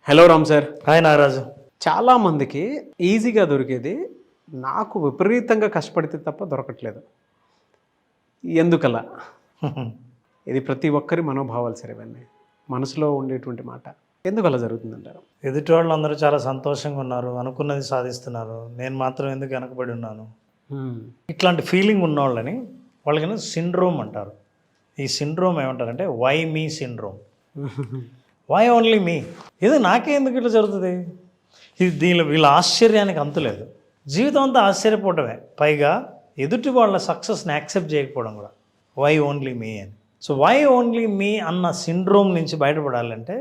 Hello Ram sir. Hi Nagaraju. చాలామందికి ఈజీగా దొరికేది నాకు విపరీతంగా కష్టపడితే తప్ప దొరకట్లేదు. ఎందుకలా? ఇది ప్రతి ఒక్కరి మనోభావాలు సార్. ఇవన్నీ మనసులో ఉండేటువంటి మాట. ఎందుకు అలా జరుగుతుందంటారు? ఎదుటి వాళ్ళు అందరూ చాలా సంతోషంగా ఉన్నారు, అనుకున్నది సాధిస్తున్నారు, నేను మాత్రం ఎందుకు వెనకబడి ఉన్నాను, ఇట్లాంటి ఫీలింగ్ ఉన్న వాళ్ళని వాళ్ళకైనా సిండ్రోమ్ అంటారు. ఈ సిండ్రోమ్ ఏమంటారంటే why me syndrome. Why only me, ఏదో నాకే ఎందుకు ఇట్లా జరుగుతుంది. ఇది దీనిలో వీళ్ళ ఆశ్చర్యానికి అంతులేదు. జీవితం అంతా ఆశ్చర్యపోవటమే, పైగా ఎదుటి వాళ్ళ సక్సెస్ని యాక్సెప్ట్ చేయకపోవడం కూడా. వై ఓన్లీ మీ అని. సో వై ఓన్లీ మీ అన్న సిండ్రోమ్ నుంచి బయటపడాలంటే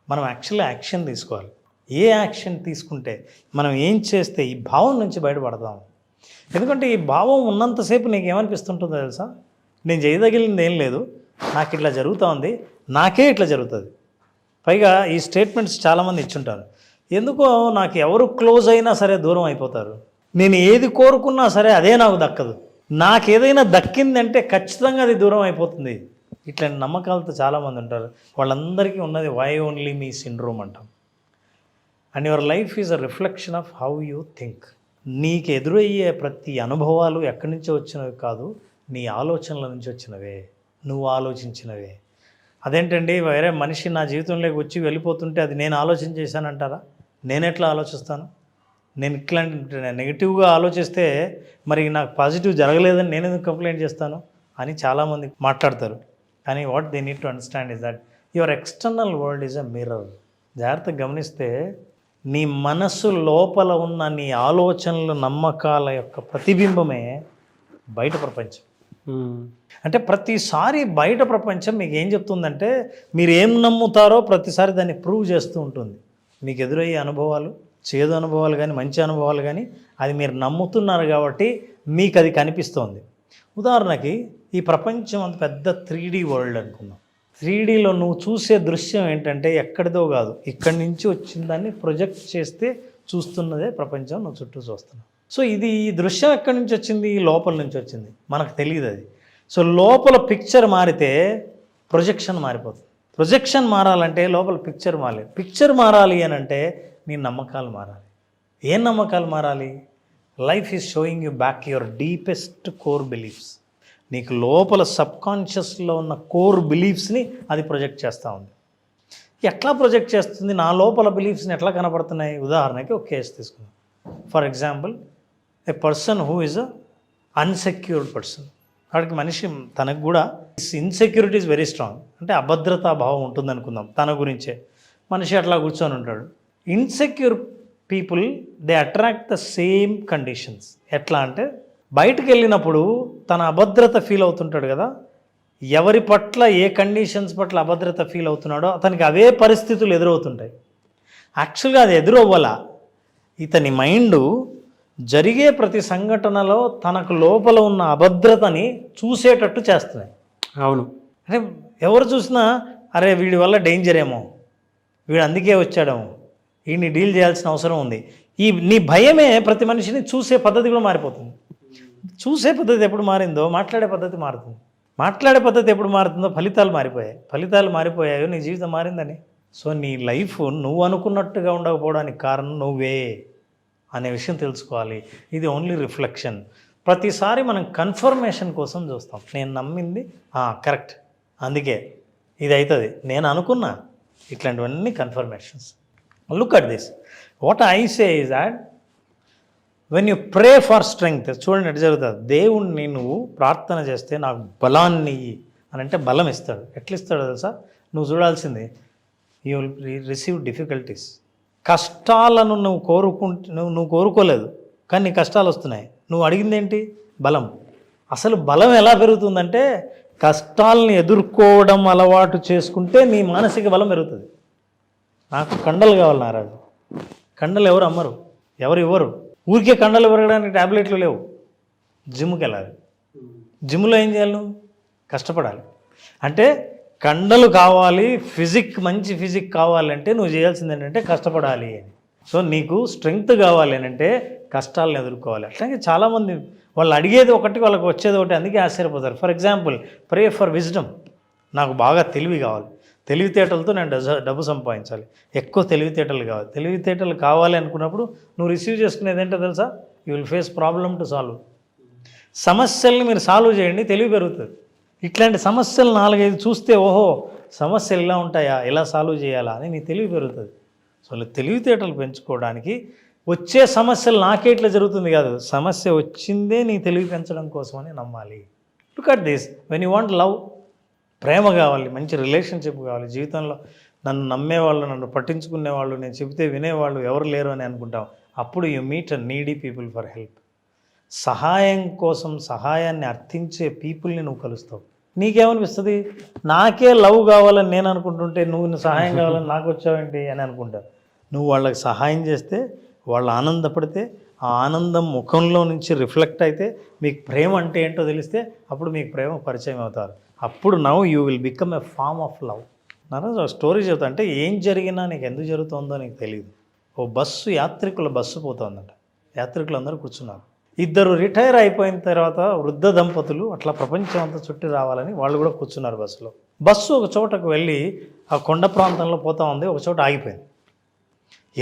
మనం యాక్చువల్లీ యాక్షన్ తీసుకోవాలి. ఏ యాక్షన్ తీసుకుంటే, మనం ఏం చేస్తే ఈ భావం నుంచి బయటపడతాం. ఎందుకంటే ఈ భావం ఉన్నంతసేపు నీకు ఏమనిపిస్తుంటుందో తెలుసా, నేను చేయదగిలింది ఏం లేదు, నాకు ఇట్లా జరుగుతూ ఉంది, నాకే ఇట్లా జరుగుతుంది. పైగా ఈ స్టేట్మెంట్స్ చాలామంది ఇచ్చుంటారు. ఎందుకో నాకు ఎవరు క్లోజ్ అయినా సరే దూరం అయిపోతారు, నేను ఏది కోరుకున్నా సరే అదే నాకు దక్కదు, నాకు ఏదైనా దక్కిందంటే ఖచ్చితంగా అది దూరం అయిపోతుంది. ఇట్లాంటి నమ్మకాలతో చాలామంది ఉంటారు. వాళ్ళందరికీ ఉన్నది వై ఓన్లీ మీ సిండ్రోమ్ అంటాం. And your life is a reflection of how you think. నీకు ఎదురయ్యే ప్రతి అనుభవాలు ఎక్కడి నుంచో వచ్చినవి కాదు, నీ ఆలోచనల నుంచి వచ్చినవే, నువ్వు ఆలోచించినవే. అదేంటండి, వేరే మనిషి నా జీవితంలోకి వచ్చి వెళ్ళిపోతుంటే అది నేను ఆలోచన చేశానంటారా? నేను ఎట్లా ఆలోచిస్తాను? నేను ఇట్లాంటి నెగిటివ్గా ఆలోచిస్తే మరి నాకు పాజిటివ్ జరగలేదని నేను ఎందుకు కంప్లైంట్ చేస్తాను అని చాలామంది మాట్లాడతారు. కానీ what they need to understand is that your external world is a mirror. జాగ్రత్తగా గమనిస్తే నీ మనస్సు లోపల ఉన్న నీ ఆలోచనలు, నమ్మకాల యొక్క ప్రతిబింబమే బయట ప్రపంచం. అంటే ప్రతిసారి బయట ప్రపంచం మీకు ఏం చెప్తుందంటే, మీరు ఏం నమ్ముతారో ప్రతిసారి దాన్ని ప్రూవ్ చేస్తూ ఉంటుంది. మీకు ఎదురయ్యే అనుభవాలు, చేదు అనుభవాలు కానీ మంచి అనుభవాలు కానీ, అది మీరు నమ్ముతున్నారు కాబట్టి మీకు అది కనిపిస్తోంది. ఉదాహరణకి ఈ ప్రపంచం అంత పెద్ద 3D వరల్డ్ అనుకుందాం. 3Dలో నువ్వు చూసే దృశ్యం ఏంటంటే ఎక్కడిదో కాదు, ఇక్కడి నుంచి వచ్చిన దాన్ని ప్రొజెక్ట్ చేస్తే చూస్తున్నదే ప్రపంచం నువ్వు చుట్టూ చూస్తున్నావు. సో ఈ దృశ్యం ఎక్కడి నుంచి వచ్చింది? లోపల నుంచి వచ్చింది, మనకు తెలియదు అది. సో లోపల పిక్చర్ మారితే ప్రొజెక్షన్ మారిపోతుంది. ప్రొజెక్షన్ మారాలంటే లోపల పిక్చర్ మారాలి. పిక్చర్ మారాలి అని అంటే నీ నమ్మకాలు మారాలి. ఏం నమ్మకాలు మారాలి? Life is showing you back your deepest core beliefs. నీకు లోపల సబ్కాన్షియస్లో ఉన్న కోర్ బిలీఫ్స్ని అది ప్రొజెక్ట్ చేస్తూ ఉంది. ఎట్లా ప్రొజెక్ట్ చేస్తుంది? నా లోపల బిలీఫ్స్ని ఎట్లా కనపడుతున్నాయి? ఉదాహరణకి ఒక కేసు తీసుకుందాం. For example, A person who is a unsecured person. వాడికి మనిషి తనకు కూడా ఇన్సెక్యూరిటీ ఈజ్ వెరీ స్ట్రాంగ్, అంటే అభద్రతా భావం ఉంటుంది అనుకుందాం. తన గురించే మనిషి అట్లా కూర్చొని ఉంటాడు. Insecure people they attract the same conditions. ఎట్లా అంటే బయటకు వెళ్ళినప్పుడు తన అభద్రత ఫీల్ అవుతుంటాడు కదా, ఎవరి పట్ల ఏ కండిషన్స్ పట్ల అభద్రత ఫీల్ అవుతున్నాడో అతనికి అవే పరిస్థితులు ఎదురవుతుంటాయి. యాక్చువల్గా అది ఎదురవ్వాలా, ఇతని మైండు జరిగే ప్రతి సంఘటనలో తనకు లోపల ఉన్న అభద్రతని చూసేటట్టు చేస్తున్నాయి. అవును. అంటే ఎవరు చూసినా అరే వీడి వల్ల డేంజర్ ఏమో, వీడు అందుకే వచ్చాడేమో, వీడిని డీల్ చేయాల్సిన అవసరం ఉంది. నీ భయమే ప్రతి మనిషిని చూసే పద్ధతి కూడా మారిపోతుంది. చూసే పద్ధతి ఎప్పుడు మారిందో మాట్లాడే పద్ధతి మారుతుంది. మాట్లాడే పద్ధతి ఎప్పుడు మారుతుందో ఫలితాలు మారిపోయాయి. ఫలితాలు మారిపోయాయో నీ జీవితం మారిందని. సో నీ లైఫ్ నువ్వు అనుకున్నట్టుగా ఉండకపోవడానికి కారణం నువ్వే అనే విషయం తెలుసుకోవాలి. ఇది ఓన్లీ రిఫ్లెక్షన్. ప్రతిసారి మనం కన్ఫర్మేషన్ కోసం చూస్తాం. నేను నమ్మింది కరెక్ట్, అందుకే ఇది అవుతుంది, నేను అనుకున్నా. ఇట్లాంటివన్నీ confirmations. Look at this. What I say is that when you pray for strength, చూడండి ఎట్లా జరుగుతుంది. దేవుణ్ణి నువ్వు ప్రార్థన చేస్తే నాకు బలాన్ని అని అంటే బలం ఇస్తాడు. ఎట్లా ఇస్తాడో తెలుసా? నువ్వు చూడాల్సింది, యూ విల్ రిసీవ్ డిఫికల్టీస్. కష్టాలను నువ్వు కోరుకోలేదు, కానీ నీ కష్టాలు వస్తున్నాయి. నువ్వు అడిగింది ఏంటి? బలం. అసలు బలం ఎలా పెరుగుతుందంటే కష్టాలను ఎదుర్కోవడం అలవాటు చేసుకుంటే నీ మానసిక బలం పెరుగుతుంది. నాకు కండలు కావాలి నారాజు. కండలు ఎవరు అమ్మరు, ఎవరు ఇవ్వరు. ఊరికే కండలు పెరగడానికి ట్యాబ్లెట్లు లేవు. జిమ్కి వెళ్ళాలి. జిమ్లో ఏం చేయాలి? నువ్వు కష్టపడాలి. అంటే కండలు కావాలి, మంచి ఫిజిక్ కావాలంటే నువ్వు చేయాల్సింది ఏంటంటే కష్టపడాలి అని. సో నీకు స్ట్రెంగ్త్ కావాలి అని అంటే కష్టాలను ఎదుర్కోవాలి. అట్లాగే చాలామంది వాళ్ళు అడిగేది ఒకటి, వాళ్ళకి వచ్చేది ఒకటి, అందుకే ఆశ్చర్యపోతారు. For example, pray for wisdom. నాకు బాగా తెలివి కావాలి, తెలివితేటలతో నేను డబ్బు సంపాదించాలి, ఎక్కువ తెలివితేటలు కావాలి. తెలివితేటలు కావాలి అనుకున్నప్పుడు నువ్వు రిసీవ్ చేసుకునేది ఏంటో తెలుసా? You will face problem to solve. సమస్యల్ని మీరు సాల్వ్ చేయండి, తెలివి పెరుగుతుంది. ఇట్లాంటి సమస్యలు 4-5 చూస్తే ఓహో సమస్యలు ఇలా ఉంటాయా, ఎలా సాల్వ్ చేయాలా అని నీ తెలివి పెరుగుతుంది. సో తెలివితేటలు పెంచుకోవడానికి వచ్చే సమస్యలు నాకే ఇట్లా జరుగుతుంది కాదు, సమస్య వచ్చిందే నీ తెలివి పెంచడం కోసమని నమ్మాలి. Look at this, when you want love, ప్రేమ కావాలి, మంచి రిలేషన్షిప్ కావాలి, జీవితంలో నన్ను నమ్మేవాళ్ళు, నన్ను పట్టించుకునేవాళ్ళు, నేను చెబితే వినేవాళ్ళు ఎవరు లేరు అని అనుకుంటాం. అప్పుడు you meet a needy people for help. సహాయం కోసం సహాయాన్ని అర్థించే పీపుల్ని నువ్వు కలుస్తావు. నీకేమనిపిస్తుంది? నాకే లవ్ కావాలని నేను అనుకుంటుంటే నువ్వు సహాయం కావాలని నాకు వచ్చావేంటి అని అనుకుంటా. నువ్వు వాళ్ళకి సహాయం చేస్తే, వాళ్ళు ఆనందపడితే, ఆ ఆనందం ముఖంలో నుంచి రిఫ్లెక్ట్ అయితే మీకు ప్రేమ అంటే ఏంటో తెలిస్తే అప్పుడు మీకు ప్రేమ పరిచయం అవుతారు. అప్పుడు now you will become a form of love. నాన్న స్టోరీ చెబుతా, అంటే ఏం జరిగినా నీకు ఎందుకు జరుగుతుందో నీకు తెలియదు. ఓ యాత్రికుల బస్సు పోతుందంట. యాత్రికులు అందరూ కూర్చున్నారు. 2 రిటైర్ అయిపోయిన తర్వాత వృద్ధ దంపతులు అట్లా ప్రపంచం అంతా చుట్టి రావాలని వాళ్ళు కూడా కూర్చున్నారు బస్సులో. బస్సు ఒక చోటకు వెళ్ళి ఆ కొండ ప్రాంతంలో పోతా ఉంది, ఒక చోట ఆగిపోయింది.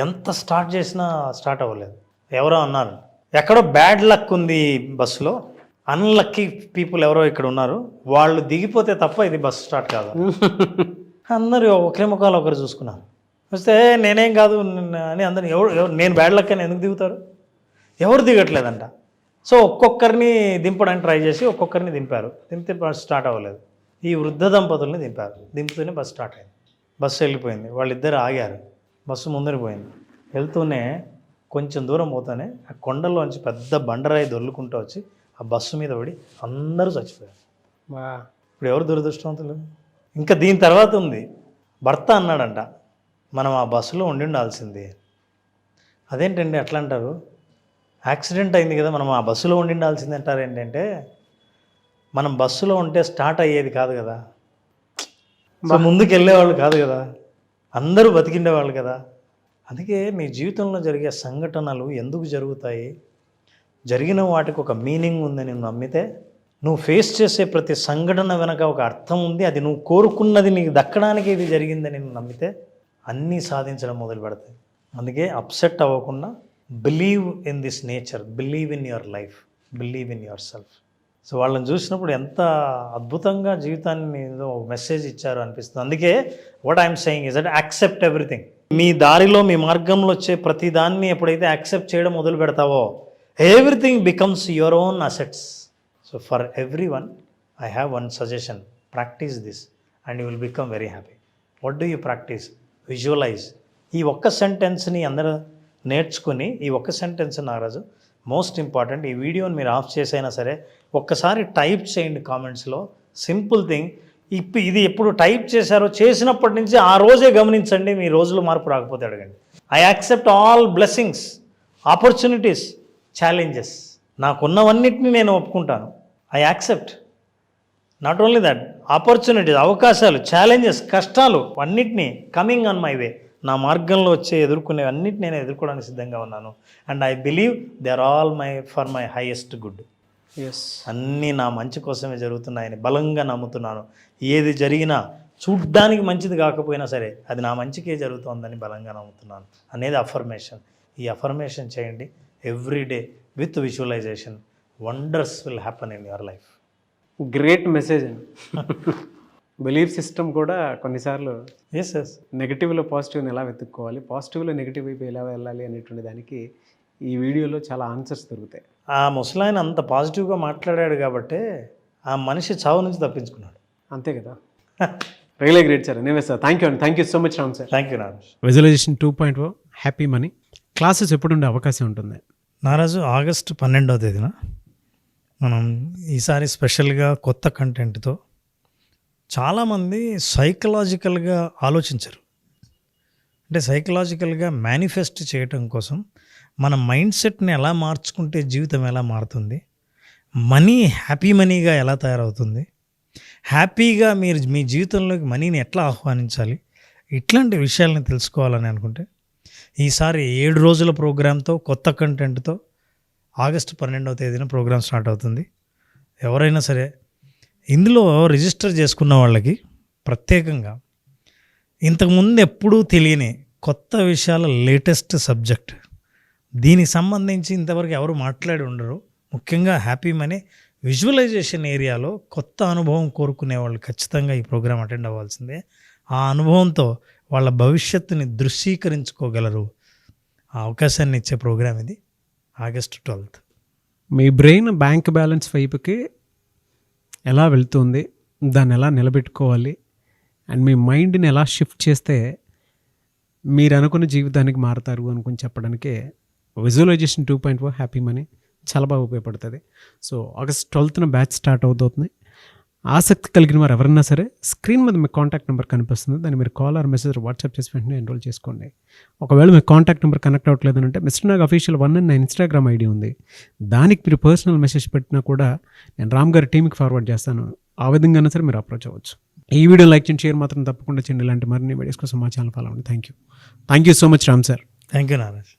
ఎంత స్టార్ట్ చేసినా స్టార్ట్ అవ్వలేదు. ఎవరో అన్నారు, ఎక్కడో బ్యాడ్ లక్ ఉంది బస్సులో, అన్లక్కీ పీపుల్ ఎవరో ఇక్కడ ఉన్నారు, వాళ్ళు దిగిపోతే తప్ప ఇది బస్సు స్టార్ట్ కాదు. అందరూ ఒకరి ముఖాలు ఒకరు చూసుకున్నారు. వస్తే నేనేం కాదు అని అందరిని ఎవరు నేను బ్యాడ్ లక్ అని ఎందుకు దిగుతారు? ఎవరు దిగట్లేదంట. సో ఒక్కొక్కరిని దింపడానికి ట్రై చేసి ఒక్కొక్కరిని దింపితే బస్సు స్టార్ట్ అవ్వలేదు. ఈ వృద్ధ దంపతుల్ని దింపుతూనే బస్సు స్టార్ట్ అయింది. బస్సు వెళ్ళిపోయింది. వాళ్ళిద్దరు ఆగారు. బస్సు ముందరికి పోయింది. వెళ్తూనే కొంచెం దూరం పోతూనే ఆ కొండల్లోంచి పెద్ద బండరాయి దొర్లుకుంటూ వచ్చి ఆ బస్సు మీద పడి అందరూ చచ్చిపోయారు. ఇప్పుడు ఎవరు దురదృష్టవంతులు? ఇంకా దీని తర్వాత ఉంది, భర్త అన్నాడంట, మనం ఆ బస్సులో ఉండాల్సింది. అదేంటండి అట్లా అంటారు? యాక్సిడెంట్ అయింది కదా, మనం ఆ బస్సులో ఉండాల్సింది అంటారు. ఏంటంటే మనం బస్సులో ఉంటే స్టార్ట్ అయ్యేది కాదు కదా, ముందుకు వెళ్ళేవాళ్ళు కాదు కదా, అందరూ బతికిండేవాళ్ళు కదా. అందుకే నీ జీవితంలో జరిగే సంఘటనలు ఎందుకు జరుగుతాయి, జరిగిన వాటికి ఒక మీనింగ్ ఉందని నువ్వు నమ్మితే, నువ్వు ఫేస్ చేసే ప్రతి సంఘటన వెనక ఒక అర్థం ఉంది, అది నువ్వు కోరుకున్నది నీకు దక్కడానికి ఇది జరిగిందని నువ్వు నమ్మితే అన్నీ సాధించడం మొదలు పెడతాయి. అందుకే అప్సెట్ అవ్వకుండా believe in this nature, believe in your life, believe in your self. So వాళ్ళని చూసినప్పుడు ఎంత అద్భుతంగా జీవితాన్ని ఏదో మెసేజ్ ఇచ్చారు అనిపిస్తుంది. అందుకే what I'm saying is that accept everything. మీ దారిలో మీ మార్గంలో వచ్చే ప్రతి దాన్ని ఎప్పుడైతే యాక్సెప్ట్ చేయడం మొదలు పెడతావో everything becomes your own assets. So for everyone I have one suggestion, practice this and you will become very happy. What do you practice? Visualize. ఈ ఒక్క సెంటెన్స్ని అందరూ నేర్చుకుని, ఈ ఒక్క సెంటెన్స్ నాగరాజు మోస్ట్ ఇంపార్టెంట్. ఈ వీడియోని మీరు ఆఫ్ చేసైనా సరే ఒక్కసారి టైప్ చేయండి కామెంట్స్లో. Simple thing. ఇది ఎప్పుడు టైప్ చేశారో చేసినప్పటి నుంచి ఆ రోజే గమనించండి, మీ రోజులో మార్పు రాకపోతే అడగండి. I accept all blessings, opportunities, challenges. నాకున్నవన్నిటిని నేను ఒప్పుకుంటాను. I accept not only that, opportunities, అవకాశాలు, ఛాలెంజెస్, కష్టాలు అన్నిటినీ కమింగ్ ఆన్ మై వే, నా మార్గంలో వచ్చే ఎదుర్కొనే అన్నిటిని నేను ఎదుర్కోవడానికి సిద్ధంగా ఉన్నాను. And I believe they are all for my highest good. Yes, అన్నీ నా మంచి కోసమే జరుగుతున్నాయని బలంగా నమ్ముతున్నాను. ఏది జరిగినా చూడ్డానికి మంచిది కాకపోయినా సరే అది నా మంచికే జరుగుతోందని బలంగా నమ్ముతున్నాను అనేది అఫర్మేషన్. ఈ అఫర్మేషన్ చేయండి every day with visualisation. Wonders will happen in your life. Great message అండి. బిలీఫ్ సిస్టమ్ కూడా కొన్నిసార్లు ఎస్ నెగిటివ్లో పాజిటివ్ని ఎలా వెతుక్కోవాలి, పాజిటివ్లో నెగిటివ్ వైపు ఎలా వెళ్ళాలి అనేటువంటి దానికి ఈ వీడియోలో చాలా ఆన్సర్స్ దొరుకుతాయి. ఆ ముసలాయన అంత పాజిటివ్గా మాట్లాడాడు కాబట్టి ఆ మనిషి చావు నుంచి తప్పించుకున్నాడు. అంతే కదా. Really great sir. Anyway sir, thank you అండి. Thank you so much Ram sir. Thank you Naraju. Visualization 2.0 happy money classes ఎప్పుడు ఉండే అవకాశం ఉంటుంది? నారాజు ఆగస్టు 12వ తేదీన మనం ఈసారి స్పెషల్గా కొత్త కంటెంట్తో చాలామంది సైకలాజికల్గా ఆలోచించరు. అంటే సైకలాజికల్గా మేనిఫెస్ట్ చేయటం కోసం మన మైండ్ సెట్ని ఎలా మార్చుకుంటే జీవితం ఎలా మారుతుంది, మనీ హ్యాపీ మనీగా ఎలా తయారవుతుంది, హ్యాపీగా మీరు మీ జీవితంలోకి మనీని ఎట్లా ఆహ్వానించాలి, ఇట్లాంటి విషయాలను తెలుసుకోవాలని అనుకుంటే ఈసారి 7 రోజుల ప్రోగ్రాంతో కొత్త కంటెంట్తో ఆగస్టు 12వ తేదీన ప్రోగ్రాం స్టార్ట్ అవుతుంది. ఎవరైనా సరే ఇందులో రిజిస్టర్ చేసుకున్న వాళ్ళకి ప్రత్యేకంగా ఇంతకుముందు ఎప్పుడూ తెలియని కొత్త విషయాల లేటెస్ట్ సబ్జెక్ట్, దీనికి సంబంధించి ఇంతవరకు ఎవరు మాట్లాడి ఉండరు. ముఖ్యంగా హ్యాపీ మనీ విజువలైజేషన్ ఏరియాలో కొత్త అనుభవం కోరుకునే వాళ్ళు ఖచ్చితంగా ఈ ప్రోగ్రాం అటెండ్ అవ్వాల్సిందే. ఆ అనుభవంతో వాళ్ళ భవిష్యత్తుని దృశ్యీకరించుకోగలరు. ఆ అవకాశాన్ని ఇచ్చే ప్రోగ్రాం ఇది. August 12th. మీ బ్రెయిన్ బ్యాంక్ బ్యాలెన్స్ వైపుకి ఎలా వెళ్తుంది, దాన్ని ఎలా నిలబెట్టుకోవాలి, అండ్ మీ మైండ్ని ఎలా షిఫ్ట్ చేస్తే మీరు అనుకున్న జీవితానికి మారుతారు అనుకుని చెప్పడానికే విజువలైజేషన్ 2.0 హ్యాపీ మనీ చాలా బాగా ఉపయోగపడుతుంది. So August 12th batch start అవుతుంది. ఆసక్తి కలిగిన వారు ఎవరన్నా సరే స్క్రీన్ మీద మీ కాంటాక్ట్ నెంబర్ కనిపిస్తుంది, దాన్ని మీరు కాల్ ఆర్ మెసేజ్ వాట్సాప్ చేసి వెంటనే ఎన్రోల్ చేసుకోండి. ఒకవేళ మీ కాంటాక్ట్ నెంబర్ కనెక్ట్ అవ్వట్లేదు అంటే మిస్టర్ నాగ్ అఫీషియల్ 1 అని నా ఇన్స్టాగ్రామ్ ఐడి ఉంది, దానికి మీరు పర్సనల్ మెసేజ్ పెట్టినా కూడా నేను రామ్ గారి టీంకి ఫార్వర్డ్ చేస్తాను. ఆ విధంగానే సరే మీరు అప్రోచ్ అవ్వచ్చు. ఈ వీడియో లైక్ చేయండి, షేర్ మాత్రం తప్పకుండా చేయండి. ఇలాంటి మరిన్ని వీడియోస్ కోసం మా ఛానల్ ఫాలో అవ్వండి. Thank you so much Ram sir. Thank you Naraj.